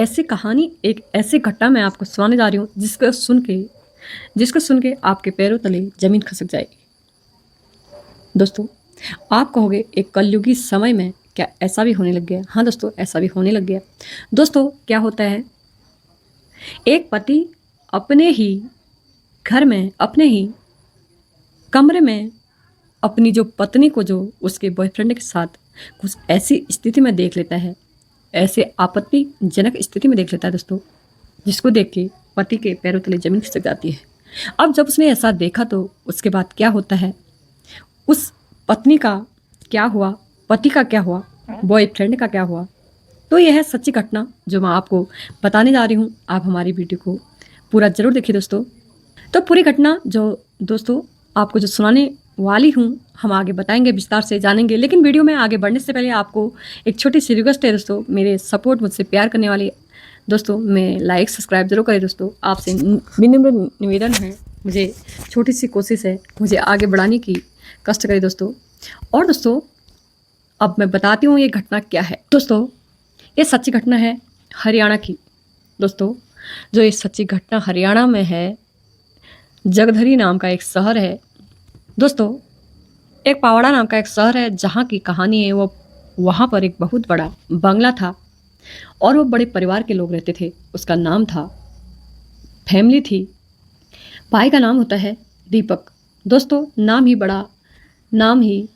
ऐसी कहानी, एक ऐसी घटना मैं आपको सुनाने जा रही हूँ जिसको सुन के आपके पैरों तले ज़मीन खिसक जाएगी। दोस्तों, आप कहोगे एक कलयुगी समय में क्या ऐसा भी होने लग गया? हाँ दोस्तों, ऐसा भी होने लग गया। दोस्तों, क्या होता है, एक पति अपने ही घर में, अपने ही कमरे में अपनी जो पत्नी को जो उसके बॉयफ्रेंड के साथ कुछ ऐसी स्थिति में देख लेता है, ऐसे आपत्तिजनक स्थिति में देख लेता है दोस्तों, जिसको देख के पति के पैरों तले ज़मीन खिसक जाती है। अब जब उसने ऐसा देखा तो उसके बाद क्या होता है, उस पत्नी का क्या हुआ, पति का क्या हुआ, बॉयफ्रेंड का क्या हुआ, तो यह है सच्ची घटना जो मैं आपको बताने जा रही हूँ। आप हमारी वीडियो को पूरा ज़रूर देखिए दोस्तों। तो पूरी घटना जो दोस्तों आपको जो सुनाने वाली हूँ, हम आगे बताएंगे, विस्तार से जानेंगे। लेकिन वीडियो में आगे बढ़ने से पहले आपको एक छोटी सी रिक्वेस्ट है दोस्तों, मेरे सपोर्ट, मुझसे प्यार करने वाले दोस्तों में लाइक सब्सक्राइब जरूर करें दोस्तों। आपसे विनम्र निवेदन है, मुझे छोटी सी कोशिश है, मुझे आगे बढ़ाने की कष्ट करें दोस्तों। और दोस्तों, अब मैं बताती हूँ ये घटना क्या है। दोस्तों, ये सच्ची घटना है हरियाणा की। दोस्तों, जो ये सच्ची घटना हरियाणा में है, जगधरी नाम का एक शहर है दोस्तों, एक पावड़ा नाम का एक शहर है जहाँ की कहानी है वो, वहाँ पर एक बहुत बड़ा बंगला था और वो बड़े परिवार के लोग रहते थे। उसका नाम था, फैमिली थी। भाई का नाम होता है दीपक। दोस्तों, नाम ही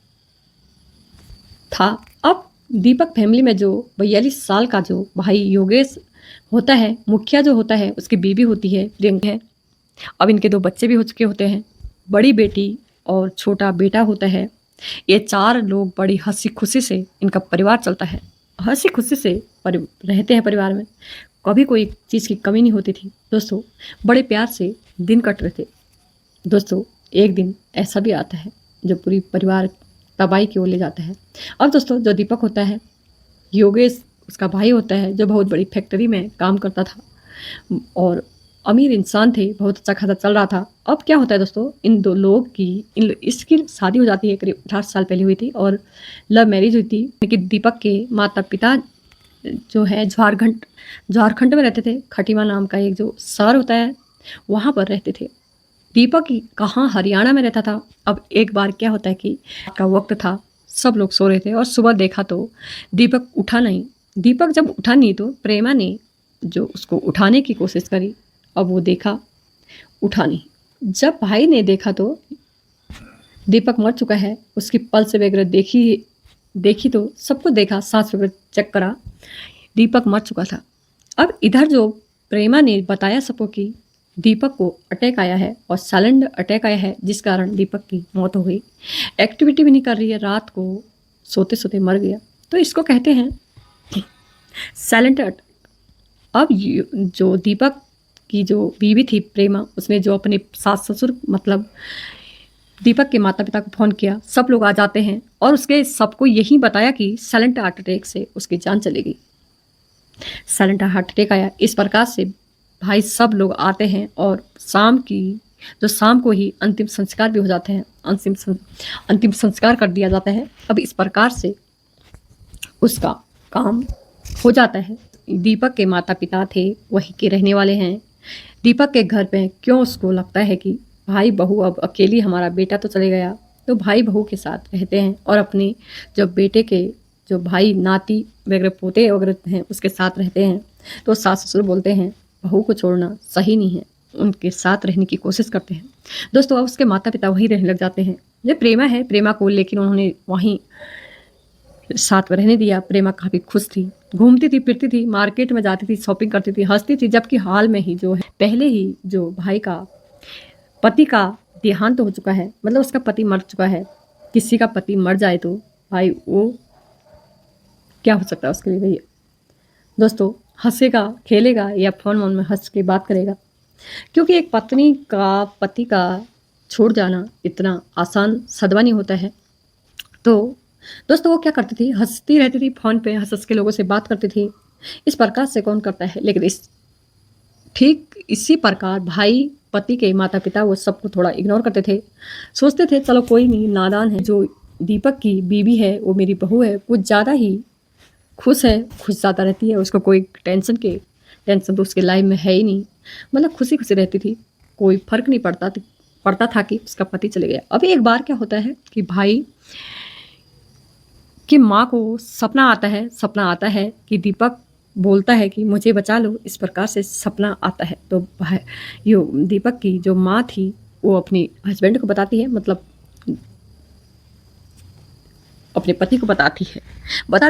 था। अब दीपक फैमिली में जो 42 साल का जो भाई योगेश होता है, मुखिया जो होता है, उसकी बीवी होती है प्रियंका है। अब इनके 2 बच्चे भी हो चुके होते हैं, बड़ी बेटी और छोटा बेटा होता है। ये 4 लोग बड़ी हंसी खुशी से इनका परिवार चलता है, हंसी खुशी से रहते हैं परिवार में। कभी कोई चीज़ की कमी नहीं होती थी दोस्तों, बड़े प्यार से दिन कट रहे थे। दोस्तों, एक दिन ऐसा भी आता है जो पूरी परिवार तबाही की ओर ले जाता है। अब दोस्तों, जो दीपक होता है, योगेश उसका भाई होता है, जो बहुत बड़ी फैक्ट्री में काम करता था और अमीर इंसान थे, बहुत अच्छा खासा चल रहा था। अब क्या होता है दोस्तों, इन 2 लोग की इसकी शादी हो जाती है, करीब 18 साल पहले हुई थी और लव मैरिज हुई थी। लेकिन दीपक के माता पिता जो है झारखंड में रहते थे। खटीमा नाम का एक जो शहर होता है, वहाँ पर रहते थे। दीपक कहाँ हरियाणा में रहता था। अब एक बार क्या होता है कि का वक्त था, सब लोग सो रहे थे और सुबह देखा तो दीपक उठा नहीं। दीपक जब उठा नहीं तो प्रेमा ने जो उसको उठाने की कोशिश करी। अब वो देखा, उठा नहीं। जब भाई ने देखा तो दीपक मर चुका है। उसकी पल्स वगैरह देखी तो सबको देखा, सांस वगैरह चेक करा, दीपक मर चुका था। अब इधर जो प्रेमा ने बताया सबको कि दीपक को अटैक आया है और साइलेंट अटैक आया है, जिस कारण दीपक की मौत हो गई। एक्टिविटी भी नहीं कर रही है, रात को सोते सोते मर गया। तो इसको कहते हैं साइलेंट अटैक। अब जो दीपक की जो बीवी थी प्रेमा, उसने जो अपने सास ससुर मतलब दीपक के माता पिता को फ़ोन किया। सब लोग आ जाते हैं और उसके सबको यही बताया कि साइलेंट हार्ट अटैक से उसकी जान चली गई। साइलेंट हार्ट अटैक आया। इस प्रकार से भाई सब लोग आते हैं और शाम को ही अंतिम संस्कार भी हो जाते हैं, अंतिम संस्कार कर दिया जाता है। अब इस प्रकार से उसका काम हो जाता है। दीपक के माता पिता थे, वही के रहने वाले हैं। दीपक के घर पे क्यों उसको लगता है कि भाई बहू अब अकेली, हमारा बेटा तो चले गया, तो भाई बहू के साथ रहते हैं और अपने जो बेटे के जो भाई नाती वगैरह पोते वगैरह हैं उसके साथ रहते हैं। तो सास ससुर बोलते हैं बहू को छोड़ना सही नहीं है, उनके साथ रहने की कोशिश करते हैं। दोस्तों, अब उसके माता पिता वहीं रहने लग जाते हैं। जो प्रेमा है, प्रेमा को लेकिन उन्होंने वहीं साथ में रहने दिया। प्रेमा काफ़ी खुश थी, घूमती थी, फिरती थी, मार्केट में जाती थी, शॉपिंग करती थी, हंसती थी। जबकि हाल में ही जो है, पहले ही जो भाई का पति का देहांत हो चुका है, मतलब उसका पति मर चुका है। किसी का पति मर जाए तो भाई वो क्या हो सकता है उसके लिए भैया। दोस्तों, हंसेगा, खेलेगा या फोन में हंस के बात करेगा, क्योंकि एक पत्नी का पति का छोड़ जाना इतना आसान सदमा नहीं होता है। तो दोस्तों, वो क्या करती थी, हंसती रहती थी, फ़ोन पे हंस हंस के लोगों से बात करती थी। इस प्रकार से कौन करता है, लेकिन ठीक इसी प्रकार भाई, पति के माता पिता, वो सबको थोड़ा इग्नोर करते थे। सोचते थे चलो कोई नहीं, नादान है। जो दीपक की बीवी है, वो मेरी बहू है, कुछ ज़्यादा ही खुश है, खुश ज़्यादा रहती है, उसको कोई टेंशन के टेंशन तो उसके लाइफ में है ही नहीं, मतलब खुशी खुशी रहती थी, कोई फर्क नहीं पड़ता था कि उसका पति चले गया। अभी एक बार क्या होता है कि भाई कि माँ को सपना आता है कि दीपक बोलता है कि मुझे बचा लो, इस प्रकार से सपना आता है। तो यो दीपक की जो माँ थी वो अपनी हस्बैंड को बताती है, मतलब अपने पति को बताती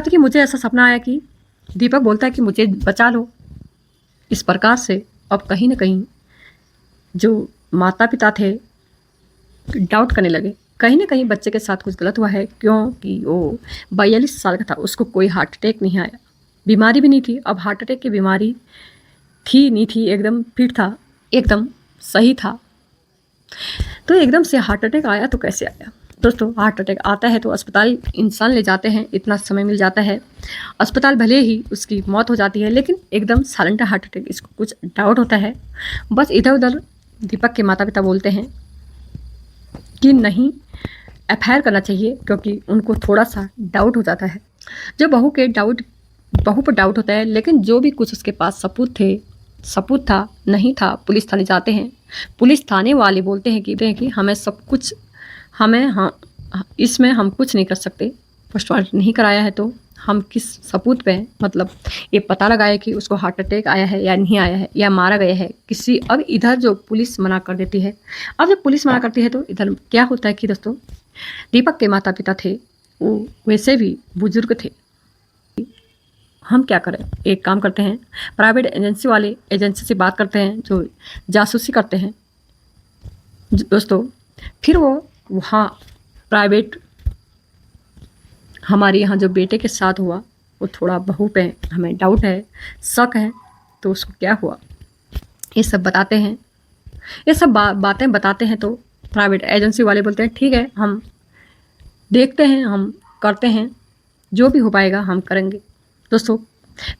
कि मुझे ऐसा सपना आया कि दीपक बोलता है कि मुझे बचा लो। इस प्रकार से अब कहीं ना कहीं जो माता पिता थे डाउट करने लगे, कहीं ना कहीं बच्चे के साथ कुछ गलत हुआ है, क्योंकि वो 42 साल का था, उसको कोई हार्ट अटैक नहीं आया, बीमारी भी नहीं थी। अब हार्ट अटैक की बीमारी थी नहीं थी, एकदम फिट था, एकदम सही था, तो एकदम से हार्ट अटैक आया तो कैसे आया। दोस्तों हार्ट अटैक आता है तो अस्पताल इंसान ले जाते हैं, इतना समय मिल जाता है, अस्पताल भले ही उसकी मौत हो जाती है, लेकिन एकदम साइलेंट हार्ट अटैक, इसको कुछ डाउट होता है। बस इधर उधर दीपक के माता पिता बोलते हैं कि नहीं एफआईआर करना चाहिए, क्योंकि उनको थोड़ा सा डाउट हो जाता है। जो बहू पर डाउट होता है, लेकिन जो भी कुछ उसके पास सबूत था नहीं था, पुलिस थाने जाते हैं, पुलिस थाने वाले बोलते हैं कि हमें सब कुछ, इसमें हम कुछ नहीं कर सकते, पोस्टमार्टम नहीं कराया है तो हम किस सबूत पे मतलब ये पता लगाए कि उसको हार्ट अटैक आया है या नहीं आया है या मारा गया है किसी। अब इधर जो पुलिस मना कर देती है, अब जब पुलिस मना करती है तो इधर क्या होता है कि दोस्तों दीपक के माता पिता थे वो वैसे भी बुजुर्ग थे। हम क्या करें, एक काम करते हैं, प्राइवेट एजेंसी से बात करते हैं जो जासूसी करते हैं दोस्तों। फिर वो वहाँ प्राइवेट हमारे यहाँ जो बेटे के साथ हुआ वो थोड़ा बहू पे हमें डाउट है, शक है, तो उसको क्या हुआ ये सब बताते हैं, ये सब बातें बताते हैं। तो प्राइवेट एजेंसी वाले बोलते हैं ठीक है, हम देखते हैं, हम करते हैं, जो भी हो पाएगा हम करेंगे। दोस्तों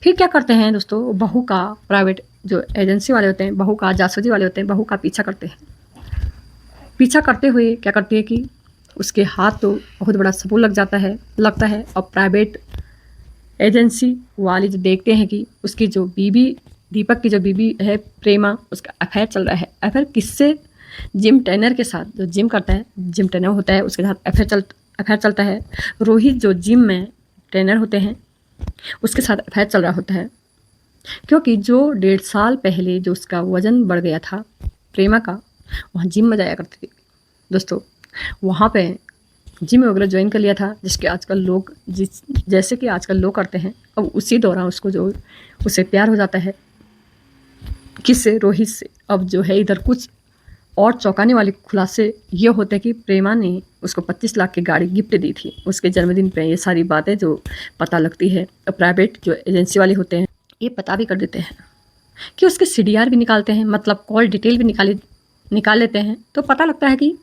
फिर क्या करते हैं दोस्तों, बहू का प्राइवेट जो एजेंसी वाले होते हैं, बहू का जासूसी वाले होते हैं, बहू का पीछा करते हैं। पीछा करते हुए क्या करती है कि उसके हाथ तो बहुत बड़ा सबूत लगता है। और प्राइवेट एजेंसी वाले जो देखते हैं कि उसकी जो बीबी, दीपक की जो बीबी है प्रेमा, उसका अफेयर चल रहा है। अफेयर किससे? जिम ट्रेनर के साथ, जो जिम करता है, जिम ट्रेनर होता है, उसके साथ अफेयर चलता है। रोहित जो जिम में ट्रेनर होते हैं उसके साथ अफेयर चल रहा होता है, क्योंकि जो 1.5 साल पहले जो उसका वज़न बढ़ गया था प्रेमा का, वहाँ जिम में जाया करती थी दोस्तों, वहाँ पे जिम वगैरह ज्वाइन कर लिया था, जैसे कि आजकल लोग करते हैं। अब उसी दौरान उससे प्यार हो जाता है, किससे? रोहित से। अब जो है इधर कुछ और चौंकाने वाले खुलासे ये होते हैं कि प्रेमा ने उसको 25 लाख की गाड़ी गिफ्ट दी थी उसके जन्मदिन पे। ये सारी बातें जो पता लगती है, तो प्राइवेट जो एजेंसी वाले होते हैं ये पता भी कर देते हैं कि उसके CDR भी निकालते हैं, मतलब कॉल डिटेल भी निकाल लेते हैं। तो पता लगता है कि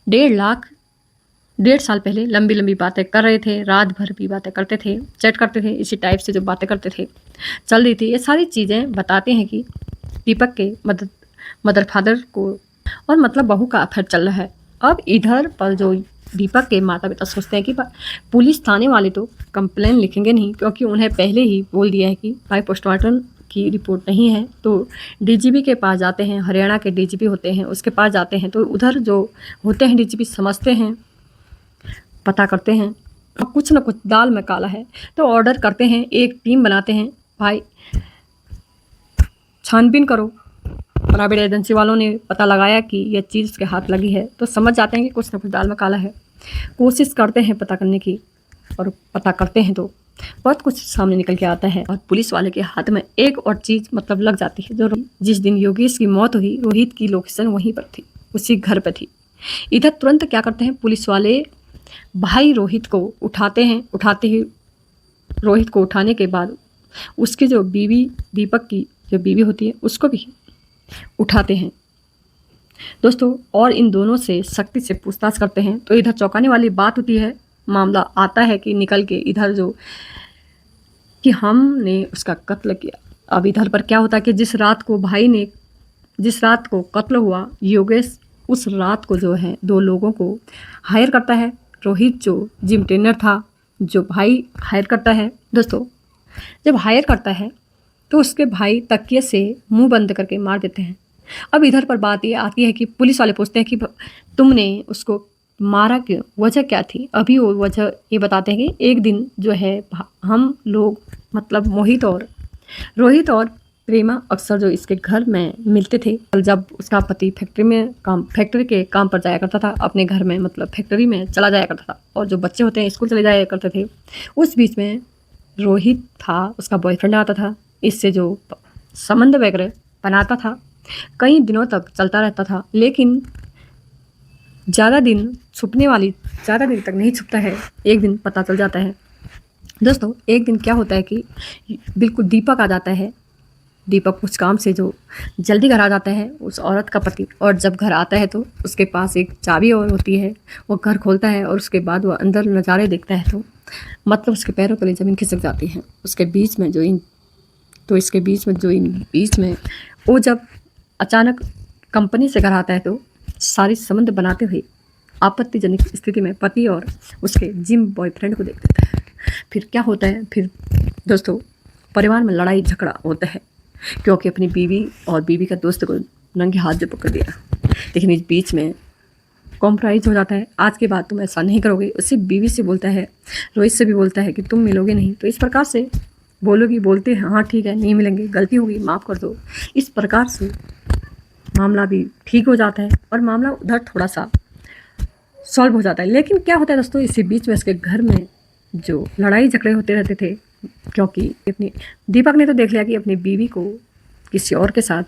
1.5 साल पहले लंबी लंबी बातें कर रहे थे, रात भर भी बातें करते थे, चैट करते थे, इसी टाइप से जो बातें करते थे चल रही थी। ये सारी चीज़ें बताते हैं कि दीपक के मदर फादर को और मतलब बहू का अफेयर चल रहा है। अब इधर पर जो दीपक के माता पिता सोचते हैं कि पुलिस थाने वाले तो कंप्लेन लिखेंगे नहीं, क्योंकि उन्हें पहले ही बोल दिया है कि भाई पोस्टमार्टम की रिपोर्ट नहीं है। तो DGP के पास जाते हैं, हरियाणा के DGP होते हैं उसके पास जाते हैं। तो उधर जो होते हैं DGP समझते हैं, पता करते हैं, अब कुछ ना कुछ दाल में काला है, तो ऑर्डर करते हैं, एक टीम बनाते हैं, भाई छानबीन करो। प्राइवेट एजेंसी वालों ने पता लगाया कि यह चीज़ उसके हाथ लगी है, तो समझ जाते हैं कि कुछ ना कुछ दाल में काला है। कोशिश करते हैं पता करने की, और पता करते हैं तो बहुत कुछ सामने निकल के आता है। और पुलिस वाले के हाथ में एक और चीज़ मतलब लग जाती है, जो जिस दिन योगेश की मौत हुई, रोहित की लोकेशन वहीं पर थी, उसी घर पर थी। इधर तुरंत क्या करते हैं पुलिस वाले, भाई रोहित को उठाते ही रोहित को उठाने के बाद उसकी जो बीवी, दीपक की जो बीवी होती है, उसको भी उठाते हैं दोस्तों, और इन दोनों से सख्ती से पूछताछ करते हैं। तो इधर चौंकाने वाली बात होती है, मामला आता है कि निकल के इधर जो कि हमने उसका कत्ल किया। अब इधर पर क्या होता है कि जिस रात को कत्ल हुआ, योगेश उस रात को जो है 2 लोगों को हायर करता है। रोहित जो जिम ट्रेनर था, जो भाई हायर करता है दोस्तों, जब हायर करता है तो उसके भाई तकिए से मुंह बंद करके मार देते हैं। अब इधर पर बात ये आती है कि पुलिस वाले पूछते हैं कि तुमने उसको मारा क्यों, वजह क्या थी। अभी वो वजह ये बताते हैं कि एक दिन जो है हम लोग मतलब मोहित और रोहित और प्रेमा अक्सर जो इसके घर में मिलते थे। जब उसका पति फैक्ट्री के काम पर जाया करता था, अपने घर में मतलब फैक्ट्री में चला जाया करता था, और जो बच्चे होते हैं स्कूल चले जाया करते थे, उस बीच में रोहित था, उसका बॉयफ्रेंड आता था, इससे जो संबंध वगैरह बनाता था, कई दिनों तक चलता रहता था। लेकिन ज़्यादा दिन तक नहीं छुपता है, एक दिन पता चल जाता है। दोस्तों एक दिन क्या होता है कि बिल्कुल दीपक आ जाता है। दीपक कुछ काम से जो जल्दी घर आ जाता है, उस औरत का पति, और जब घर आता है तो उसके पास एक चाबी और होती है। वो घर खोलता है और उसके बाद वो अंदर नज़ारे देखता है तो मतलब उसके पैरों तले ज़मीन खिसक जाती है। इसके बीच में वो जब अचानक कंपनी से घर आता है तो सारी संबंध बनाते हुए आपत्तिजनक स्थिति में पति और उसके जिम बॉयफ्रेंड को देख देता है। फिर क्या होता है, फिर दोस्तों परिवार में लड़ाई झगड़ा होता है, क्योंकि अपनी बीवी और बीवी का दोस्त को नंगे हाथ जो पकड़ दिया। लेकिन इस बीच में कॉम्प्रोमाइज़ हो जाता है, आज के बाद तुम ऐसा नहीं करोगे। उससे बीवी से बोलता है, रोहित से भी बोलता है कि तुम मिलोगे नहीं तो इस प्रकार से बोलते हैं हाँ ठीक है नहीं मिलेंगे, गलती होगी माफ़ कर दो। इस प्रकार से मामला भी ठीक हो जाता है और मामला उधर थोड़ा सा सॉल्व हो जाता है। लेकिन क्या होता है दोस्तों, इसी बीच में इसके घर में जो लड़ाई झगड़े होते रहते थे, क्योंकि अपनी दीपक ने तो देख लिया कि अपनी बीवी को किसी और के साथ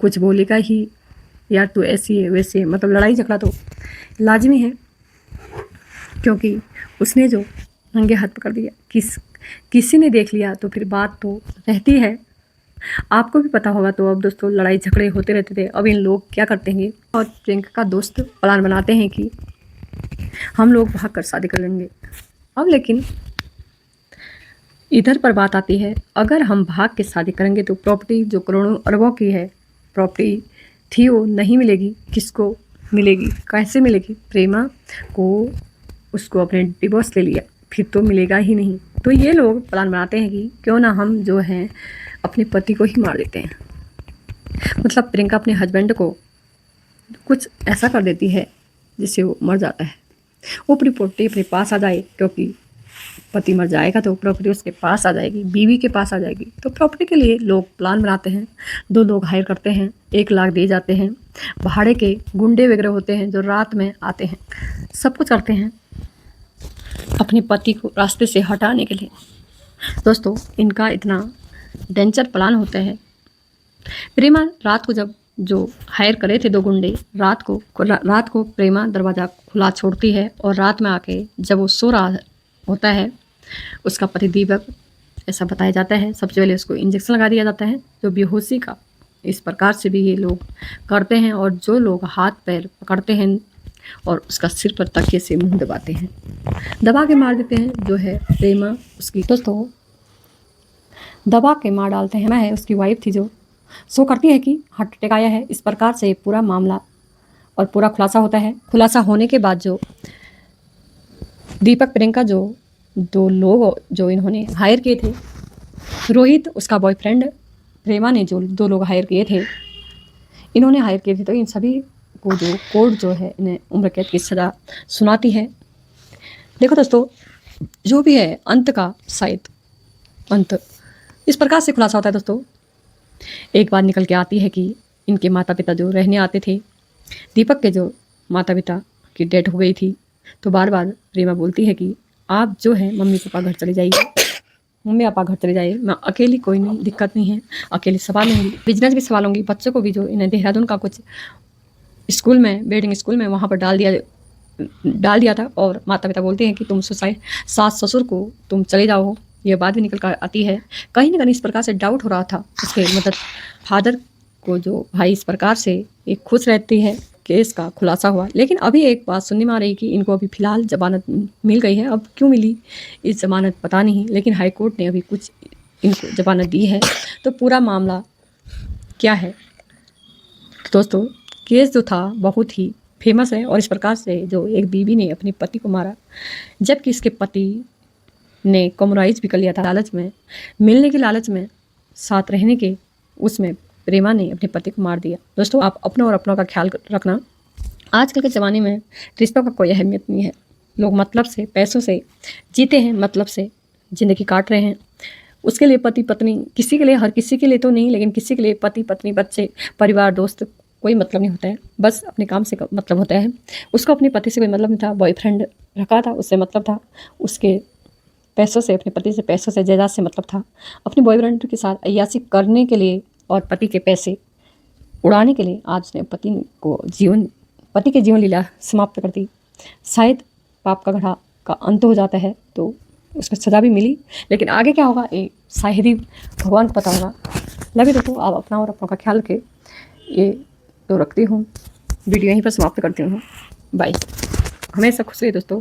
कुछ बोलेगा ही, यार तू ऐसी है वैसी है, मतलब लड़ाई झगड़ा तो लाजमी है, क्योंकि उसने जो नंगे हाथ पकड़ दिया, किसी ने देख लिया तो फिर बात तो रहती है। आपको भी पता होगा। तो अब दोस्तों लड़ाई झगड़े होते रहते थे। अब इन लोग क्या करते हैं, और प्रियंका का दोस्त प्लान बनाते हैं कि हम लोग भाग कर शादी कर लेंगे। अब लेकिन इधर पर बात आती है, अगर हम भाग के शादी करेंगे तो प्रॉपर्टी जो करोड़ों अरबों की है प्रॉपर्टी थी वो नहीं मिलेगी। किसको मिलेगी, कैसे मिलेगी? प्रेमा को उसको अपने डिवोर्स ले लिया, फिर तो मिलेगा ही नहीं। तो ये लोग प्लान बनाते हैं कि क्यों ना हम जो हैं अपने पति को ही मार देते हैं। मतलब प्रियंका अपने हस्बैंड को कुछ ऐसा कर देती है जिससे वो मर जाता है। वो अपनी प्रॉपर्टी अपने पास आ जाए, क्योंकि पति मर जाएगा तो प्रॉपर्टी उसके पास आ जाएगी, बीवी के पास आ जाएगी। तो प्रॉपर्टी के लिए लोग प्लान बनाते हैं, 2 लोग हायर करते हैं, 1 लाख दे जाते हैं। भाड़े के गुंडे वगैरह होते हैं जो रात में आते हैं, सब कुछ करते हैं अपने पति को रास्ते से हटाने के लिए। दोस्तों इनका इतना डेंजर प्लान होता है। प्रेमा रात को जब जो हायर करे थे 2 गुंडे, रात को प्रेमा दरवाज़ा खुला छोड़ती है, और रात में आके जब वो सो रहा होता है, उसका पति दीपक, ऐसा बताया जाता है, सबसे पहले उसको इंजेक्शन लगा दिया जाता है जो बेहोशी का। इस प्रकार से भी ये लोग करते हैं, और जो लोग हाथ पैर पकड़ते हैं और उसका सिर पर तकिए से मुंह दबाते हैं, दबा के मार देते हैं। जो है प्रेमा उसकी दोस्तों दबा के मार डालते हैं। मैं उसकी वाइफ थी जो सो करती है कि हार्ट अटैक आया है। इस प्रकार से पूरा मामला और पूरा खुलासा होता है। खुलासा होने के बाद जो दीपक प्रियंका जो 2 लोग जो इन्होंने हायर किए थे, रोहित उसका बॉयफ्रेंड, प्रेमा ने जो 2 लोग हायर किए थे, इन्होंने हायर किए थे, तो इन सभी को जो कोर्ट जो है इन्हें उम्र कैद की सज़ा सुनाती है। देखो दोस्तों जो भी है अंत का शायद अंत इस प्रकार से खुलासा होता है। दोस्तों एक बात निकल के आती है कि इनके माता पिता जो रहने आते थे, दीपक के जो माता पिता की डेथ हो गई थी, तो बार बार प्रेमा बोलती है कि आप जो है मम्मी पापा घर चले जाइए, मम्मी पापा घर चले जाइए, मैं अकेली, कोई नहीं दिक्कत नहीं है, अकेली संभालूंगी, बिजनेस भी संभालूंगी, बच्चों को भी जो इन्हें देहरादून का कुछ स्कूल में बोर्डिंग स्कूल में वहाँ पर डाल दिया था। और माता पिता बोलते हैं कि तुम सास ससुर को तुम चले जाओ। ये बात भी निकल कर आती है। कहीं ना कहीं इस प्रकार से डाउट हो रहा था उसके मतलब फादर को, जो भाई इस प्रकार से एक खुश रहती है केस का खुलासा हुआ। लेकिन अभी एक बात सुनने में आ रही कि इनको अभी फ़िलहाल ज़मानत मिल गई है। अब क्यों मिली इस ज़मानत पता नहीं, लेकिन हाई कोर्ट ने अभी कुछ इनको ज़मानत दी है। तो पूरा मामला क्या है दोस्तों, केस जो था बहुत ही फेमस है। और इस प्रकार से जो एक बीवी ने अपने पति को मारा, जबकि इसके पति ने कॉम्प्रोमाइज़ भी कर लिया था लालच में, मिलने की लालच में साथ रहने के उसमें प्रेमा ने अपने पति को मार दिया। दोस्तों, आप अपनों और अपनों का ख्याल रखना। आजकल के ज़माने में रिश्तों का कोई अहमियत नहीं है। लोग मतलब से, पैसों से जीते हैं, मतलब से ज़िंदगी काट रहे हैं। उसके लिए पति पत्नी, किसी के लिए, हर किसी के लिए तो नहीं, लेकिन किसी के लिए पति पत्नी, बच्चे, परिवार, दोस्त कोई मतलब नहीं होता है। बस अपने काम से मतलब होता है। उसको अपने पति से कोई मतलब नहीं था। बॉयफ्रेंड रखा था, उससे मतलब था। उसके पैसों से, अपने पति से, पैसों से, जायदाद से मतलब था। अपने बॉयफ्रेंड के साथ अय्याशी करने के लिए और पति के पैसे उड़ाने के लिए आज उसने पति के जीवन लीला समाप्त कर दी। शायद पाप का घड़ा का अंत हो जाता है तो उसको सज़ा भी मिली, लेकिन आगे क्या होगा ये शायद ही भगवान को पता होगा। लगे दोस्तों, आप अपना और अपनों का ख्याल रखें। ये तो रखती हूँ, वीडियो यहीं पर समाप्त करती हूँ। बाय। हमेशा खुश रहिए दोस्तों।